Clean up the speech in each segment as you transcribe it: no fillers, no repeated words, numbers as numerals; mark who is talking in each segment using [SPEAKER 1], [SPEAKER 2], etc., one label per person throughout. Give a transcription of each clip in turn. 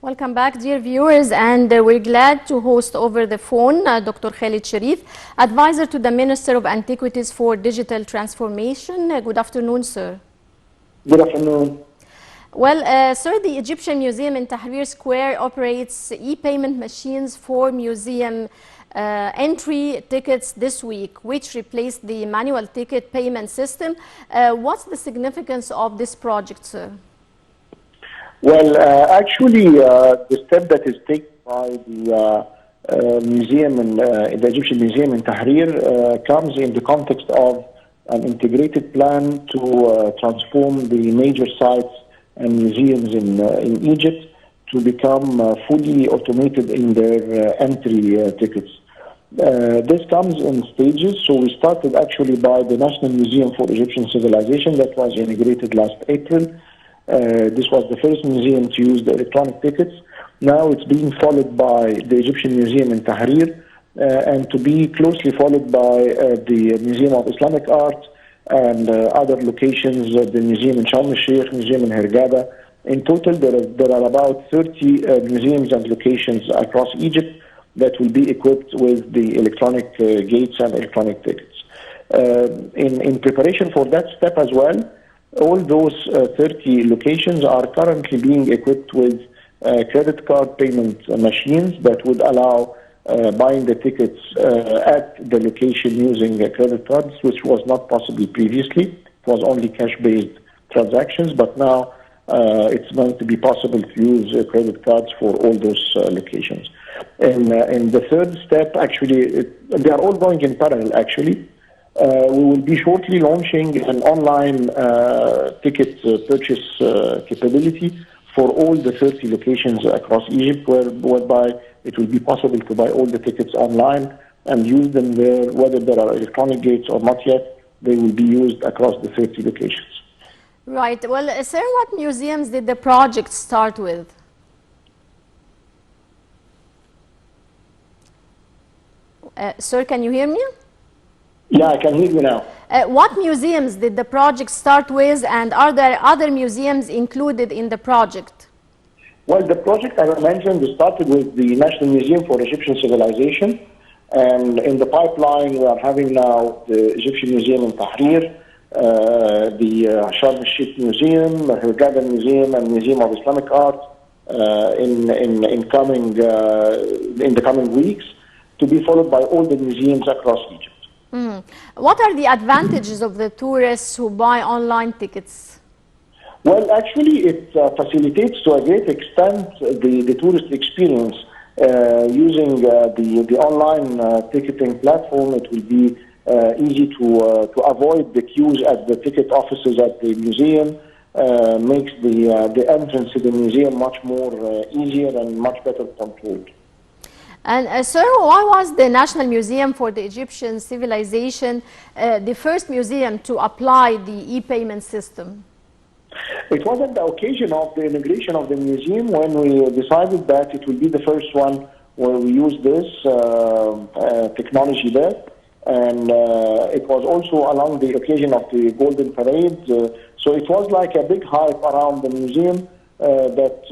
[SPEAKER 1] Welcome back, dear viewers, and we're glad to host over the phone Dr. Khaled Sherif, advisor to the Minister of Antiquities for Digital Transformation. Good afternoon, sir.
[SPEAKER 2] Good afternoon.
[SPEAKER 1] Well, sir, the Egyptian Museum in Tahrir Square operates e-payment machines for museum entry tickets this week, which replaced the manual ticket payment system. What's the significance of this project, sir?
[SPEAKER 2] Well, actually, the step that is taken by the museum in the Egyptian Museum in Tahrir comes in the context of an integrated plan to transform the major sites and museums in Egypt to become fully automated in their entry tickets. This comes in stages. So we started actually by the National Museum for Egyptian Civilization that was inaugurated last April. This was the first museum to use the electronic tickets. Now it's being followed by the Egyptian Museum in Tahrir and to be closely followed by the Museum of Islamic Art and other locations, the museum in Sharm el-Sheikh, museum in Hurghada. In total, there are about 30 museums and locations across Egypt that will be equipped with the electronic gates and electronic tickets. In preparation for that step as well, all those 30 locations are currently being equipped with credit card payment machines that would allow buying the tickets at the location using credit cards, which was not possible previously. It was only cash-based transactions, but now it's going to be possible to use credit cards for all those locations. And the third step, actually, they are all going in parallel, actually. We will be shortly launching an online ticket purchase capability for all the 30 locations across Egypt, whereby it will be possible to buy all the tickets online and use them there, whether there are electronic gates or not yet. They will be used across the 30 locations.
[SPEAKER 1] Right. Well, sir, what museums did the project start with? Sir, can you hear me?
[SPEAKER 2] Yeah, I can hear you now.
[SPEAKER 1] What museums did the project start with, and are there other museums included in the project?
[SPEAKER 2] Well, the project, as I mentioned, started with the National Museum for Egyptian Civilization. And in the pipeline, we are having now the Egyptian Museum in Tahrir, the Sharm el-Sheikh Museum, Hurghada Museum, and Museum of Islamic Art in the coming weeks, to be followed by all the museums across Egypt.
[SPEAKER 1] What are the advantages of the tourists who buy online tickets?
[SPEAKER 2] Well, actually, it facilitates to a great extent the tourist experience. Using the online ticketing platform, it will be easy to avoid the queues at the ticket offices at the museum, makes the entrance to the museum much more easier and much better controlled.
[SPEAKER 1] And sir, why was the National Museum for the Egyptian Civilization the first museum to apply the e-payment system?
[SPEAKER 2] It was at the occasion of the inauguration of the museum when we decided that it will be the first one where we use this technology there. And it was also along the occasion of the Golden Parade. So it was like a big hype around the museum that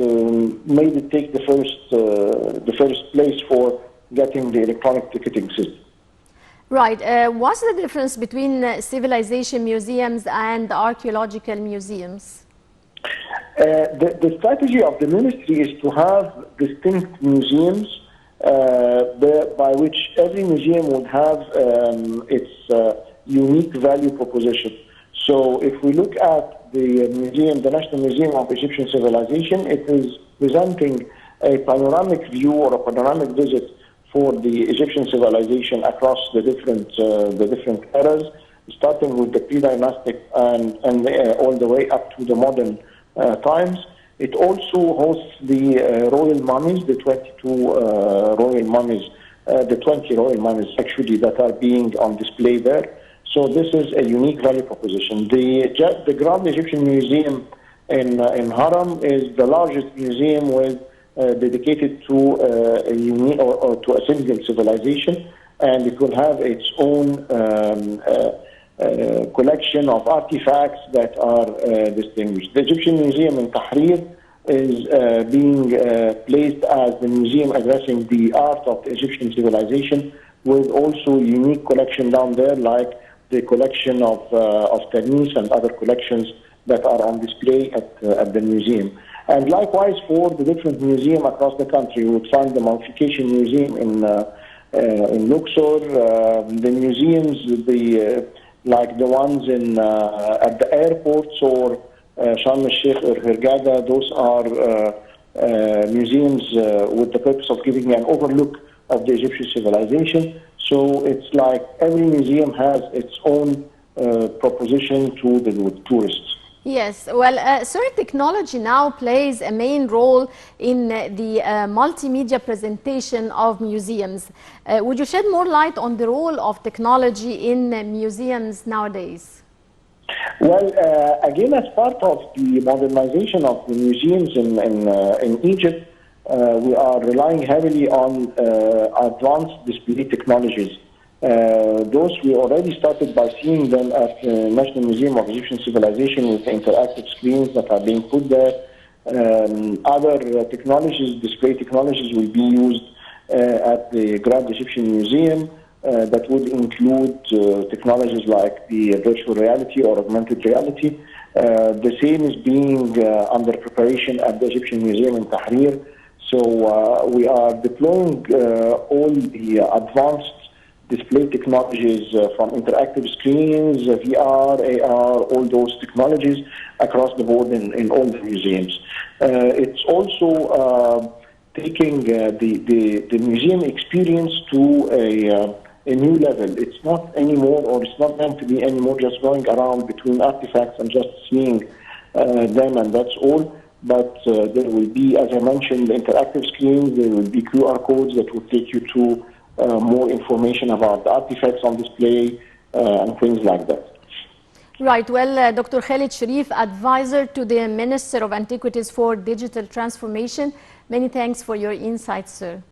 [SPEAKER 2] made it take the first place for getting the electronic ticketing system.
[SPEAKER 1] Right. What's the difference between civilization museums and archaeological museums?
[SPEAKER 2] The strategy of the ministry is to have distinct museums by which every museum would have its unique value proposition. So if we look at the museum, the National Museum of Egyptian Civilization, it is presenting a panoramic view or a panoramic visit for the Egyptian civilization across the different eras, starting with the pre-dynastic and all the way up to the modern times. It also hosts the royal mummies, the 22 royal mummies, the 20 royal mummies actually that are being on display there. So this is a unique value proposition. The Grand Egyptian Museum in Haram is the largest museum with dedicated to a unique or to a single civilization, and it will have its own collection of artifacts that are distinguished. The Egyptian Museum in Tahrir is being placed as the museum addressing the art of the Egyptian civilization, with also unique collection down there, like the collection of Tanis and other collections that are on display at the museum. And likewise for the different museums across the country, we would find the Mummification Museum in Luxor, the museums, like the ones at the airports or Sharm el-Sheikh or Hurghada. Those are museums with the purpose of giving an overlook of the Egyptian civilization. So it's like every museum has its own proposition to the tourists.
[SPEAKER 1] Yes, well, sir, technology now plays a main role in the multimedia presentation of museums. Would you shed more light on the role of technology in museums nowadays?
[SPEAKER 2] Well, again, as part of the modernization of the museums in Egypt, we are relying heavily on advanced display technologies. Those we already started by seeing them at the National Museum of Egyptian Civilization with the interactive screens that are being put there. Other technologies, display technologies, will be used at the Grand Egyptian Museum. That would include technologies like the virtual reality or augmented reality. The same is being under preparation at the Egyptian Museum in Tahrir. So we are deploying all the advanced display technologies from interactive screens, VR, AR, all those technologies across the board in all the museums. It's also taking the museum experience to a new level. It's not anymore, or it's not meant to be anymore, just going around between artifacts and just seeing them, and that's all. But there will be, as I mentioned, interactive screens. There will be QR codes that will take you to more information about the artifacts on display and things like that.
[SPEAKER 1] Right. Well, Dr. Khaled Sherif, advisor to the Minister of Antiquities for Digital Transformation, many thanks for your insights, sir.